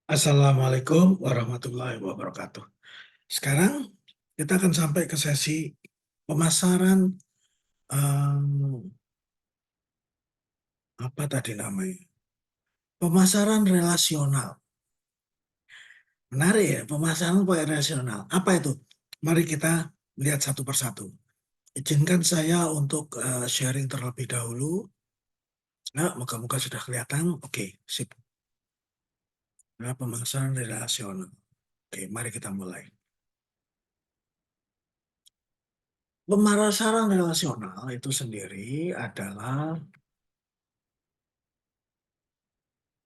Assalamualaikum warahmatullahi wabarakatuh. Sekarang kita akan sampai ke sesi pemasaran, mmm, apa tadi namanya, pemasaran relasional. Menarik ya, pemasaran relasional. Apa itu? Mari kita lihat satu persatu. Izinkan saya untuk, sharing terlebih dahulu. Nah, moga-moga sudah kelihatan. Oke, sip. Nah, pemasaran relasional. Oke, mari kita mulai. Pemasaran relasional itu sendiri adalah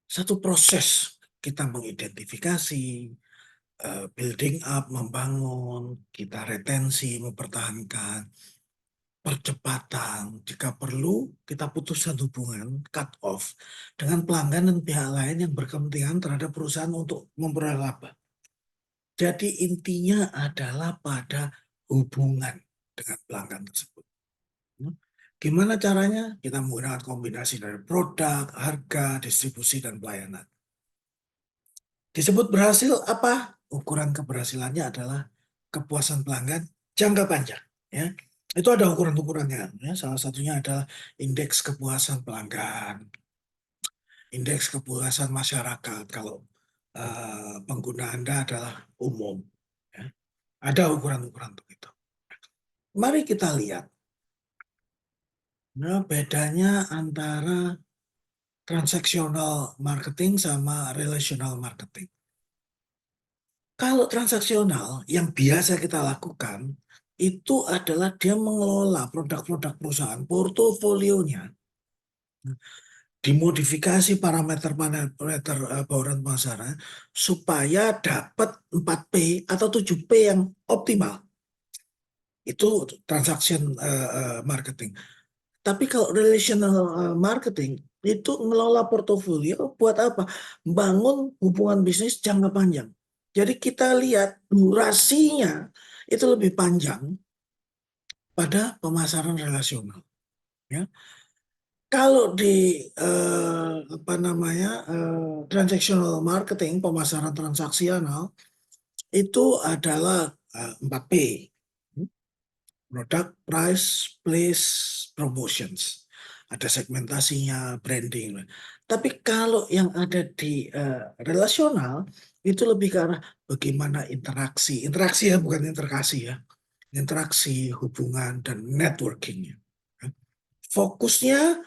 satu proses kita mengidentifikasi, building up, membangun, kita retensi, mempertahankan, percepatan, jika perlu kita putuskan hubungan, cut off, dengan pelanggan dan pihak lain yang berkepentingan terhadap perusahaan untuk memperoleh laba. Jadi intinya adalah pada hubungan dengan pelanggan tersebut. Gimana caranya? Kita menggunakan kombinasi dari produk, harga, distribusi, dan pelayanan. Disebut berhasil apa? Ukuran keberhasilannya adalah kepuasan pelanggan jangka panjang, ya. Itu ada ukuran-ukurannya, ya. Salah satunya adalah indeks kepuasan pelanggan, indeks kepuasan masyarakat kalau, pengguna Anda adalah umum, ya. Ada ukuran-ukuran untuk itu. Mari kita lihat, nah bedanya antara transactional marketing sama relational marketing. Kalau transaksional yang biasa kita lakukan, itu adalah dia mengelola produk-produk perusahaan, portofolionya, dimodifikasi parameter-parameter, bauran pemasaran, supaya dapat 4P atau 7P yang optimal. Itu transaction, marketing. Tapi kalau relational, marketing, itu mengelola portofolio buat apa? Bangun hubungan bisnis jangka panjang. Jadi kita lihat durasinya itu lebih panjang pada pemasaran relasional, ya. Kalau di, apa namanya, transactional marketing, pemasaran transaksional, itu adalah, 4P, product, price, place, promotions. Ada segmentasinya, branding. Tapi kalau yang ada di, relasional, itu lebih ke arah bagaimana interaksi ya, bukan interkasi ya. Interaksi, hubungan, dan networking-nya, ya. Fokusnya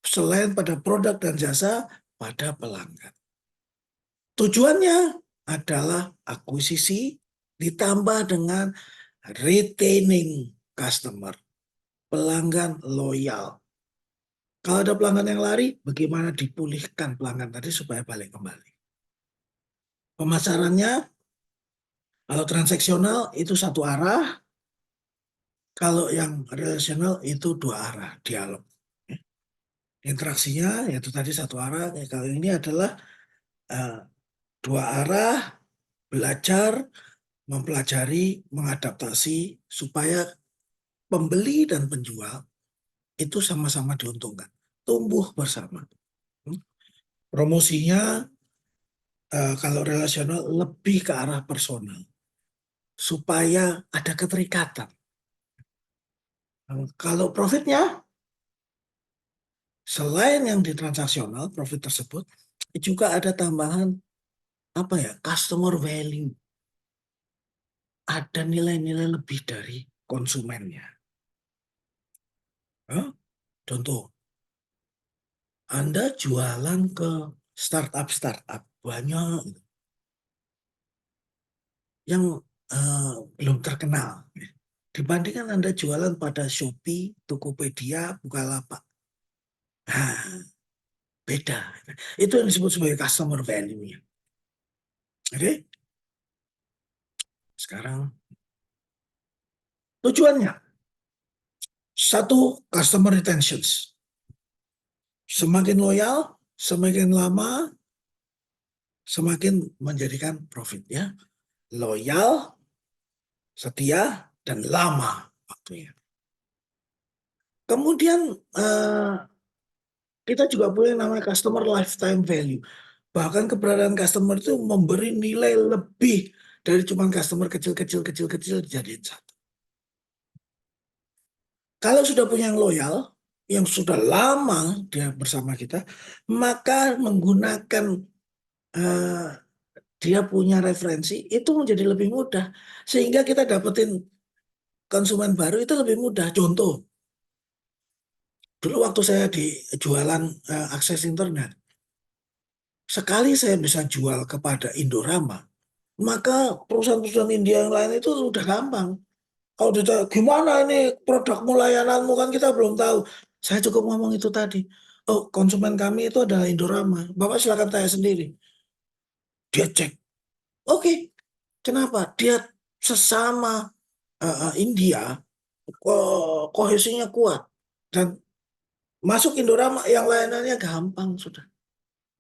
selain pada produk dan jasa, pada pelanggan. Tujuannya adalah akuisisi ditambah dengan retaining customer, pelanggan loyal. Kalau ada pelanggan yang lari, bagaimana dipulihkan pelanggan tadi supaya balik kembali. Pemasarannya, kalau transaksional itu satu arah, kalau yang relasional itu dua arah, dialog. Interaksinya yaitu tadi satu arah, kalau ini adalah dua arah, belajar, mempelajari, mengadaptasi supaya pembeli dan penjual itu sama-sama diuntungkan, tumbuh bersama. Promosinya, kalau relasional lebih ke arah personal, supaya ada keterikatan. Kalau profitnya, selain yang di transaksional, profit tersebut juga ada tambahan apa ya, customer value. Ada nilai-nilai lebih dari konsumennya. Contoh, Anda jualan ke startup banyak yang belum terkenal, dibandingkan Anda jualan pada Shopee, Tokopedia, Bukalapak. Nah, beda. Itu yang disebut sebagai customer value-nya. Oke? Sekarang tujuannya, satu, customer retentions. Semakin loyal, semakin lama, semakin menjadikan profit, ya. Loyal, setia, dan lama waktunya. Kemudian kita juga punya namanya customer lifetime value. Bahkan keberadaan customer itu memberi nilai lebih dari cuman customer kecil-kecil dijadiin satu. Kalau sudah punya yang loyal, yang sudah lama dia bersama kita, maka menggunakan, eee, dia punya referensi itu menjadi lebih mudah, sehingga kita dapetin konsumen baru itu lebih mudah. Contoh, dulu waktu saya di jualan, akses internet, sekali saya bisa jual kepada Indorama, maka perusahaan-perusahaan India yang lain itu udah gampang. Kalau ditanya, "Gimana ini produkmu, layananmu?" Kan kita belum tahu. Saya cukup ngomong itu tadi, "Oh, konsumen kami itu adalah Indorama, Bapak silakan tanya sendiri." Dia cek, oke. Kenapa? Dia sesama, India, kohesinya kuat dan masuk Indorama yang layanannya gampang sudah,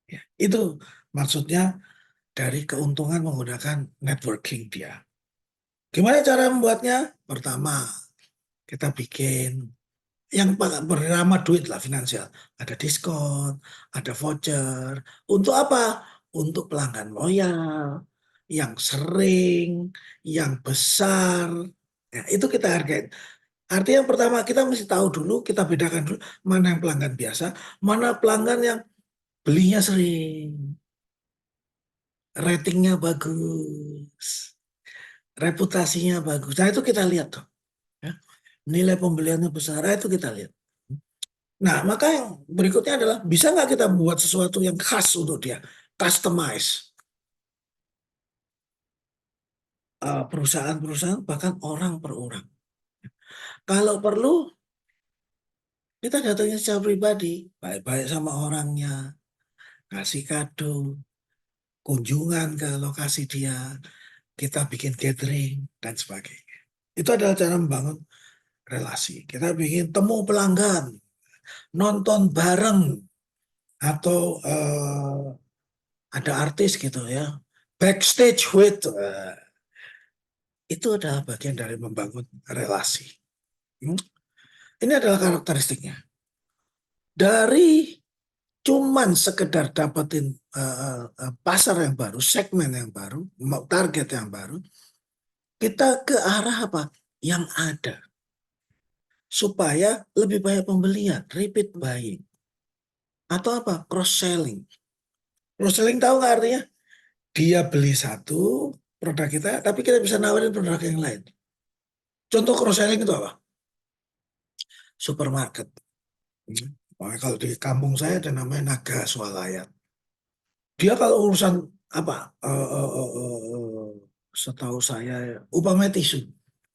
ya. Itu maksudnya dari keuntungan menggunakan networking dia. Gimana cara membuatnya? Pertama, kita bikin yang bernama duit lah, finansial. Ada diskon, ada voucher. Untuk apa? Untuk pelanggan loyal, yang sering, yang besar, ya itu kita hargain. Artinya yang pertama kita mesti tahu dulu, kita bedakan dulu mana yang pelanggan biasa, mana pelanggan yang belinya sering, ratingnya bagus, reputasinya bagus. Nah itu kita lihat tuh, ya, nilai pembeliannya besar, nah itu kita lihat. Nah, maka yang berikutnya adalah bisa nggak kita buat sesuatu yang khas untuk dia, customize. Perusahaan-perusahaan bahkan orang per orang. Kalau perlu kita datangin secara pribadi, baik-baik sama orangnya, kasih kado, kunjungan ke lokasi dia, kita bikin gathering dan sebagainya. Itu adalah cara membangun relasi. Kita bikin temu pelanggan, nonton bareng atau, ada artis gitu ya, backstage with, itu adalah bagian dari membangun relasi. Mmm, ini adalah karakteristiknya. Dari cuman sekedar dapetin, pasar yang baru, segmen yang baru, target yang baru, kita ke arah apa, yang ada. Supaya lebih banyak pembelian, repeat buying. Atau apa, cross selling. Cross selling tahu nggak artinya? Dia beli satu produk kita, tapi kita bisa nawarin produk yang lain. Contoh cross selling itu apa? Supermarket. Makanya kalau di kampung saya ada namanya Naga Swalaya. Dia kalau urusan apa, setahu saya ya, umpamanya tisu.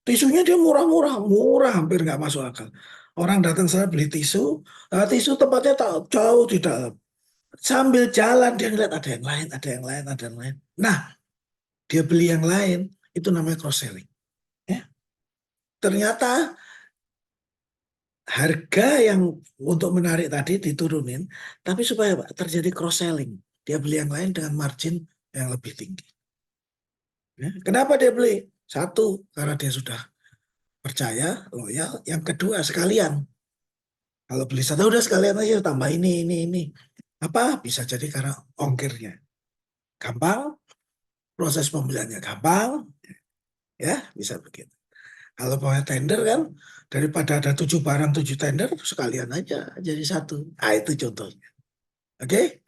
Tisunya dia murah-murah, murah hampir nggak masuk akal. Orang datang sana beli tisu, tisu tempatnya jauh di dalam. Sambil jalan dia ngeliat ada yang lain, ada yang lain, ada yang lain. Nah, dia beli yang lain, itu namanya cross selling, ya. Ternyata harga yang untuk menarik tadi diturunin, tapi supaya apa, terjadi cross selling. Dia beli yang lain dengan margin yang lebih tinggi. Ya, kenapa dia beli? Satu, karena dia sudah percaya, loyal. Yang kedua, sekalian. Kalau beli satu udah sekalian aja tambah ini. Apa? Bisa jadi karena ongkirnya gampang, proses pembeliannya gampang, ya bisa begitu. Kalau mau tender kan, daripada ada 7 barang 7 tender, sekalian aja jadi satu. Ah itu contohnya. Oke?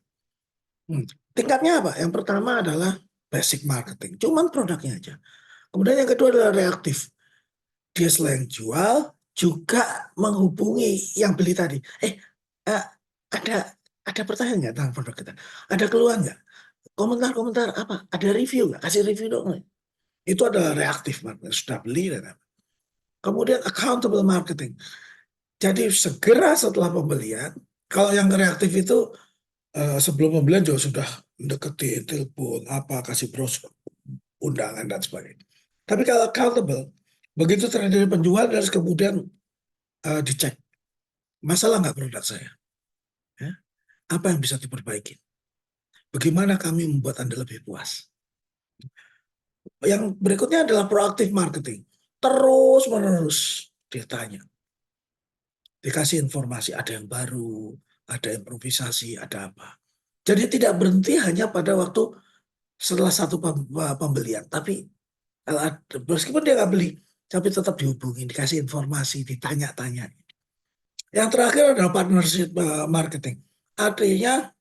Hmm. Tingkatnya apa? Yang pertama adalah basic marketing, cuman produknya aja. Kemudian yang kedua adalah reaktif. Dia selain jual, juga menghubungi yang beli tadi. Eee, ada ada pertanyaan nggak tentang produk kita? Ada keluhan nggak? Komentar-komentar apa? Ada review nggak? Kasih review dong. Itu adalah reaktif marketing, sudah beli dan apa. Kemudian accountable marketing. Jadi segera setelah pembelian, kalau yang reaktif itu, sebelum pembelian juga sudah deketin, telepon, apa, kasih brosur, undangan dan sebagainya. Tapi kalau accountable, begitu terjadi penjualan harus kemudian, dicek, masalah nggak produk saya? Ya, apa yang bisa diperbaiki? Bagaimana kami membuat Anda lebih puas? Yang berikutnya adalah proaktif marketing. Terus-menerus dia tanya, dikasih informasi, ada yang baru, ada improvisasi, ada apa. Jadi tidak berhenti hanya pada waktu setelah satu pembelian, tapi meskipun dia nggak beli, tapi tetap dihubungi, dikasih informasi, ditanya-tanya. Yang terakhir adalah partnership marketing. Artinya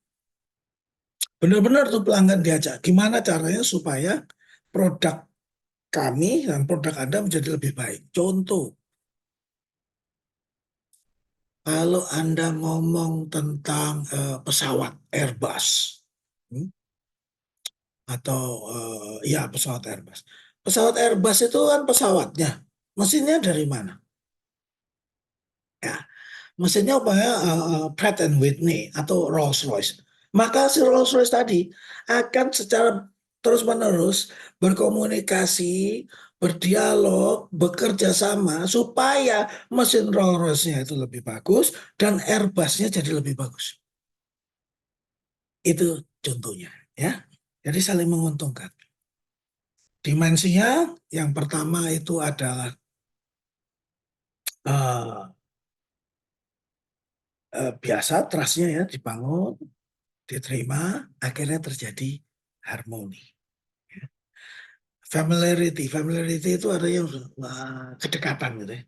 benar-benar tuh pelanggan diajak, gimana caranya supaya produk kami dan produk Anda menjadi lebih baik. Contoh, kalau Anda ngomong tentang pesawat Airbus, hmm, atau ya pesawat Airbus. Pesawat Airbus itu kan pesawatnya, mesinnya dari mana? Ya, mesinnya umpamanya Pratt and Whitney atau Rolls-Royce. Maka si Rolls-Royce tadi akan secara terus-menerus berkomunikasi, berdialog, bekerja sama supaya mesin Rolls-Royce-nya itu lebih bagus dan Airbus-nya jadi lebih bagus. Itu contohnya ya. Jadi saling menguntungkan. Dimensinya yang pertama itu adalah uh, biasa trust-nya ya dibangun, diterima, akhirnya terjadi harmoni. Familiarity itu artinya kedekatan gitu ya.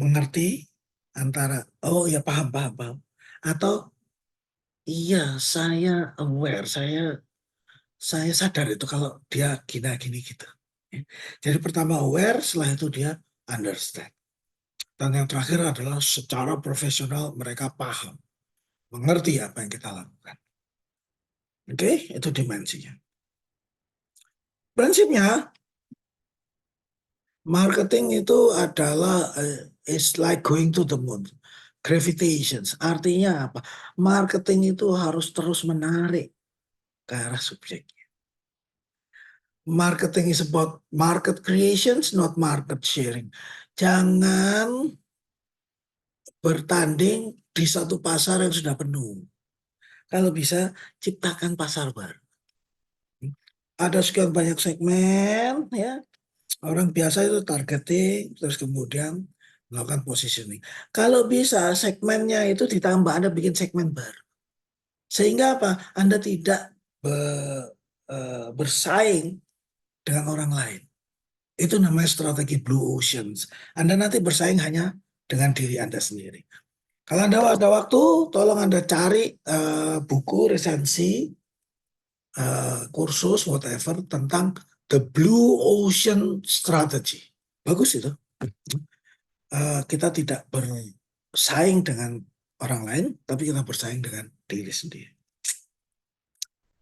Mengerti antara oh ya paham paham paham atau iya saya aware, saya sadar itu kalau dia gini gitu. Ya. Jadi pertama aware, setelah itu dia understand. Dan yang terakhir adalah secara profesional mereka paham, mengerti apa yang kita lakukan. Oke, itu dimensinya. Prinsipnya, marketing itu adalah is like going to the moon. Gravitation. Artinya apa? Marketing itu harus terus menarik ke arah subjek. Marketing is about market creations, not market sharing. Jangan bertanding di satu pasar yang sudah penuh. Kalau bisa, ciptakan pasar baru. Ada sekian banyak segmen, ya. Orang biasa itu targeting, terus kemudian melakukan positioning. Kalau bisa segmennya itu ditambah, Anda bikin segmen baru. Sehingga apa? Anda tidak bersaing dengan orang lain. Itu namanya strategi Blue Oceans. Anda nanti bersaing hanya dengan diri Anda sendiri. Kalau Anda ada waktu, tolong Anda cari buku resensi, kursus, whatever, tentang The Blue Ocean Strategy. Bagus itu. Kita tidak bersaing dengan orang lain, tapi kita bersaing dengan diri sendiri.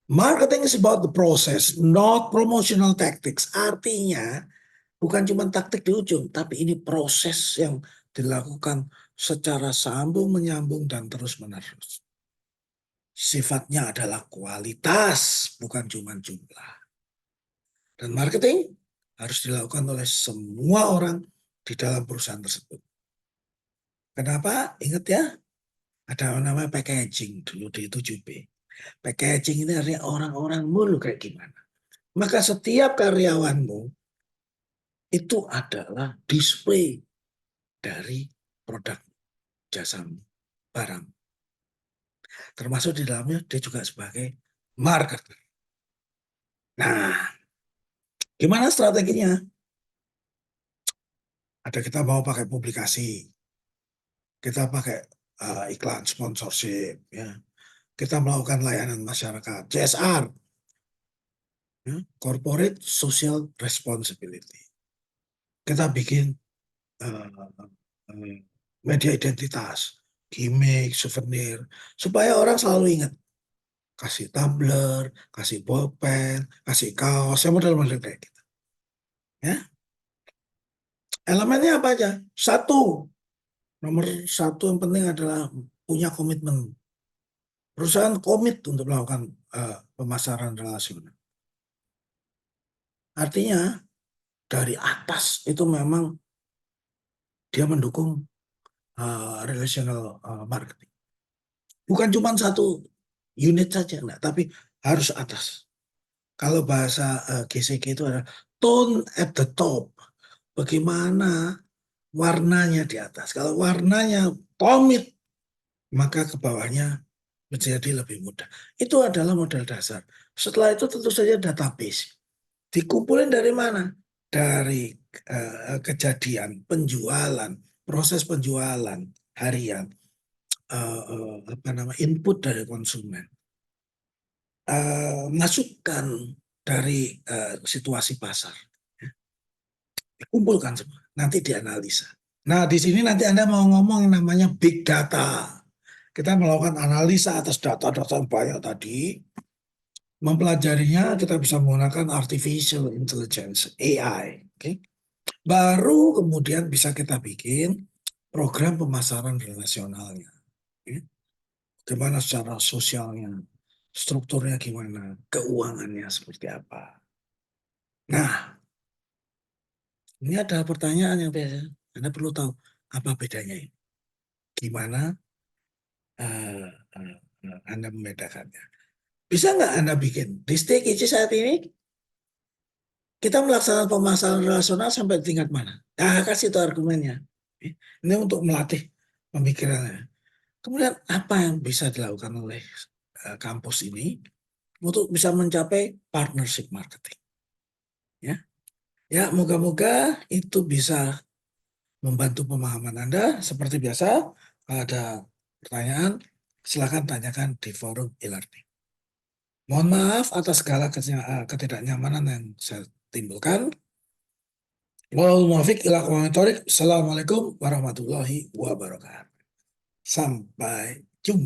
Marketing is about the process, not promotional tactics. Artinya, bukan cuma taktik di ujung, tapi ini proses yang dilakukan secara sambung menyambung dan terus menerus. Sifatnya adalah kualitas, bukan cuma jumlah. Dan marketing harus dilakukan oleh semua orang di dalam perusahaan tersebut. Kenapa? Ingat ya, ada namanya packaging dulu di 7B. Packaging ini artinya orang-orang mulu kayak gimana. Maka setiap karyawanmu itu adalah display dari produk jasamu, barang. Termasuk di dalamnya dia juga sebagai marketer. Nah, gimana strateginya? Ada kita mau pakai publikasi, kita pakai iklan sponsorship, ya. Kita melakukan layanan masyarakat, CSR, ya, Corporate Social Responsibility. Kita bikin media identitas, gimmick, souvenir, supaya orang selalu ingat. Kasih tumbler, kasih bolpen, kasih kaos, yang model-model kayak gitu. Ya. Elemennya apa aja? Nomor satu yang penting adalah punya komitmen. Perusahaan komit untuk melakukan pemasaran relasional. Artinya dari atas itu memang dia mendukung relational marketing. Bukan cuma satu unit saja, enggak, tapi harus atas. Kalau bahasa GCG itu ada tone at the top. Bagaimana warnanya di atas. Kalau warnanya komit, maka ke bawahnya menjadi lebih mudah. Itu adalah modal dasar. Setelah itu tentu saja database. Dikumpulin dari mana? Dari, kejadian penjualan, proses penjualan harian, apa nama, input dari konsumen, masukan dari, situasi pasar, ya, dikumpulkan semua, nanti dianalisa. Nah, di sini nanti Anda mau ngomong yang namanya big data. Kita melakukan analisa atas data-data yang banyak tadi, mempelajarinya kita bisa menggunakan artificial intelligence, AI, oke. Baru kemudian bisa kita bikin program pemasaran relasionalnya, ya. Gimana secara sosialnya, strukturnya gimana, keuangannya seperti apa. Nah, ini adalah pertanyaan yang biasa Anda perlu tahu, apa bedanya ini? Gimana, eee eee Anda membedakannya? Bisa nggak Anda bikin, di STIK saat ini kita melaksanakan pemasaran relasional sampai tingkat mana? Nah, kasih itu argumennya. Ini untuk melatih pemikirannya. Kemudian apa yang bisa dilakukan oleh, kampus ini untuk bisa mencapai partnership marketing, ya. Ya, moga-moga itu bisa membantu pemahaman Anda. Seperti biasa, kalau ada pertanyaan, silakan tanyakan di forum e-learning. Mohon maaf atas segala ketidaknyamanan yang saya timbulkan. Wal muwaffiq ila aqwamit thoriq. Assalamualaikum warahmatullahi wabarakatuh. Sampai